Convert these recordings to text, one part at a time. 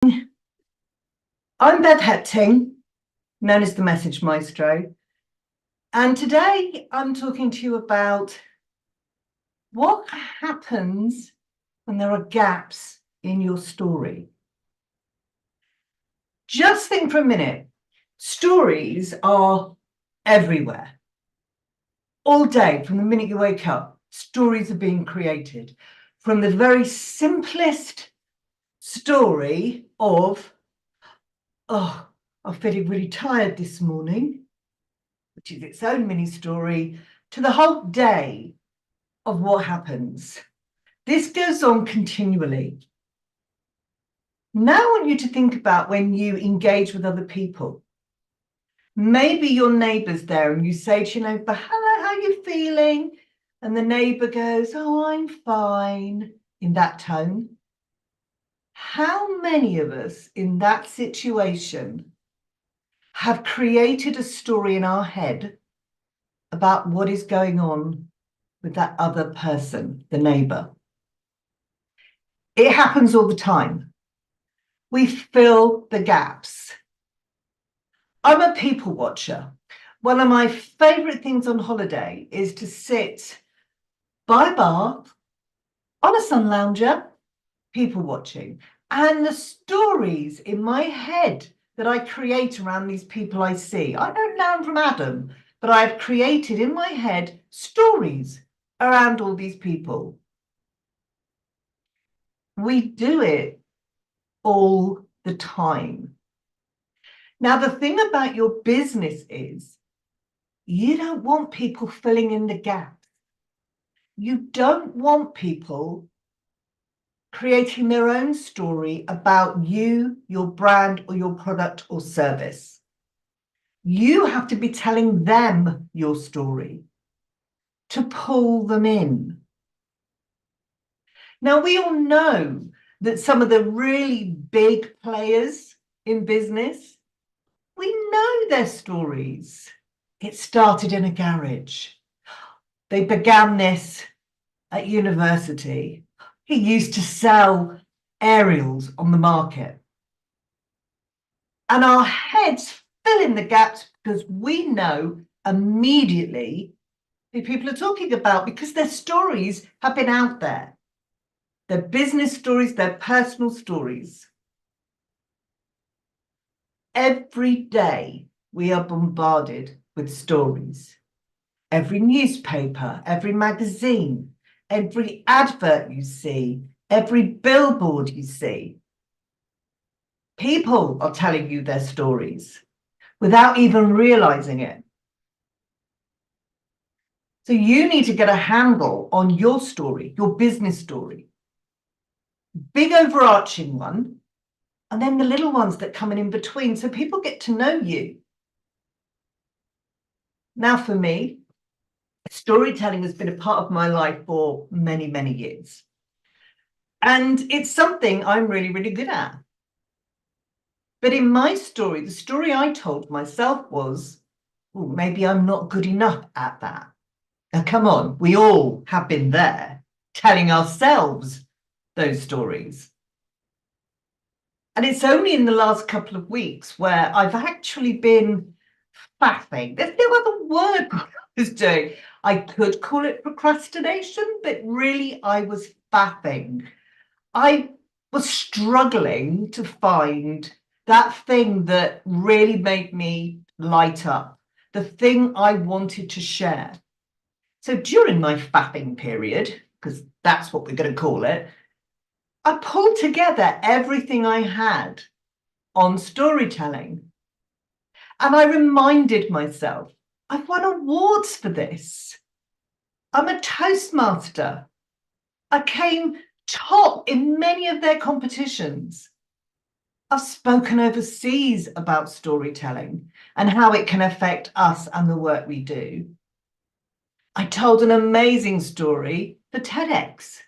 I'm Beth Hepting, known as the Message Maestro, and today I'm talking to you about what happens when there are gaps in your story. Just think for a minute. Stories are everywhere. All day, from the minute you wake up, stories are being created. From the very simplest story of, oh, I'm feeling really tired this morning, which is its own mini story, to the whole day of what happens. This goes on continually. Now I want you to think about when you engage with other people. Maybe your neighbour's there and you say to your neighbour, hello, how are you feeling? And the neighbour goes, oh, I'm fine, in that tone. How many of us in that situation have created a story in our head about what is going on with that other person, the neighbour? It happens all the time. We fill the gaps. I'm a people watcher. One of my favourite things on holiday is to sit by a bar on a sun lounger, people watching, and the stories in my head that I create around these people I see. I don't know them from Adam, but I've created in my head stories around all these people. We do it all the time. Now, the thing about your business is you don't want people filling in the gaps. You don't want people creating their own story about you, your brand, or your product or service. You have to be telling them your story to pull them in. Now, we all know that some of the really big players in business, we know their stories. It started in a garage. They began this at university. He used to sell aerials on the market. And our heads fill in the gaps because we know immediately who people are talking about because their stories have been out there. Their business stories, their personal stories. Every day we are bombarded with stories. Every newspaper, every magazine, every advert you see, every billboard you see. People are telling you their stories without even realizing it. So you need to get a handle on your story, your business story. Big overarching one, and then the little ones that come in between so people get to know you. Now, for me, storytelling has been a part of my life for many, many years. And it's something I'm really, really good at. But in my story, the story I told myself was, oh, maybe I'm not good enough at that. Now, come on, we all have been there, telling ourselves those stories. And it's only in the last couple of weeks where I've actually been faffing. There's no other word I was doing. I could call it procrastination, but really I was faffing. I was struggling to find that thing that really made me light up, the thing I wanted to share. So during my faffing period, because that's what we're going to call it, I pulled together everything I had on storytelling. And I reminded myself, I've won awards for this. I'm a Toastmaster. I came top in many of their competitions. I've spoken overseas about storytelling and how it can affect us and the work we do. I told an amazing story for TEDx.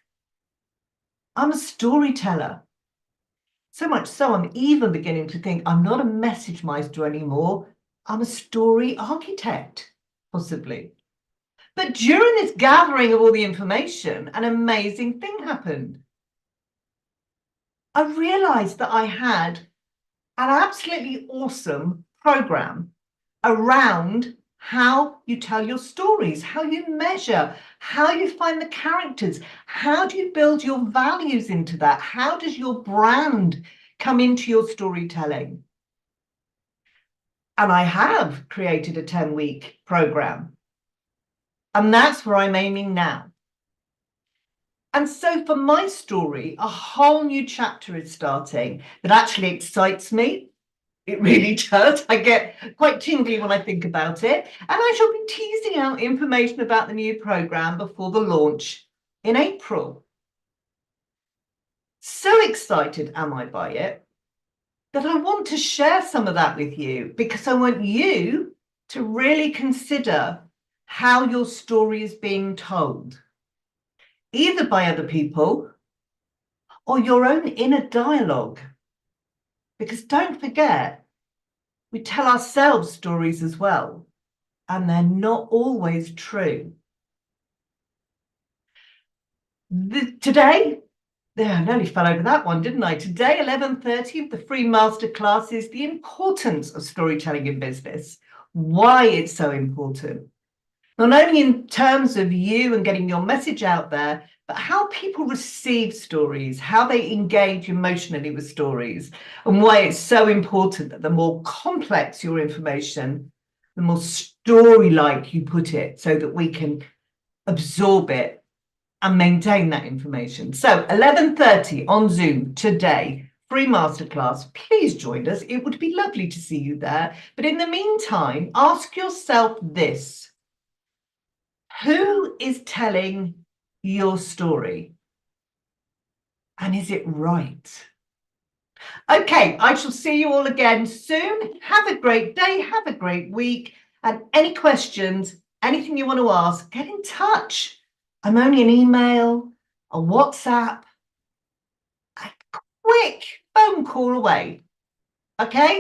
I'm a storyteller. So much so, I'm even beginning to think I'm not a message maestro anymore. I'm a story architect, possibly. But during this gathering of all the information, an amazing thing happened. I realized that I had an absolutely awesome program around how you tell your stories, how you measure, how you find the characters, how do you build your values into that? How does your brand come into your storytelling? And I have created a 10-week program. And that's where I'm aiming now. And so for my story, a whole new chapter is starting that actually excites me. It really does. I get quite tingly when I think about it. And I shall be teasing out information about the new programme before the launch in April. So excited am I by it that I want to share some of that with you, because I want you to really consider how your story is being told, either by other people or your own inner dialogue. Because don't forget, we tell ourselves stories as well, and they're not always true. Today, I nearly fell over that one, didn't I? Today, 11:30 of the free masterclass is the importance of storytelling in business, why it's so important. Not only in terms of you and getting your message out there, but how people receive stories, how they engage emotionally with stories, and why it's so important that the more complex your information, the more story-like you put it so that we can absorb it and maintain that information. So 11:30 on Zoom today, free masterclass. Please join us. It would be lovely to see you there. But in the meantime, ask yourself this. Who is telling your story? And is it right? Okay, I shall see you all again soon. Have a great day, have a great week. And any questions, anything you want to ask, get in touch. I'm only an email, a WhatsApp, a quick phone call away. Okay?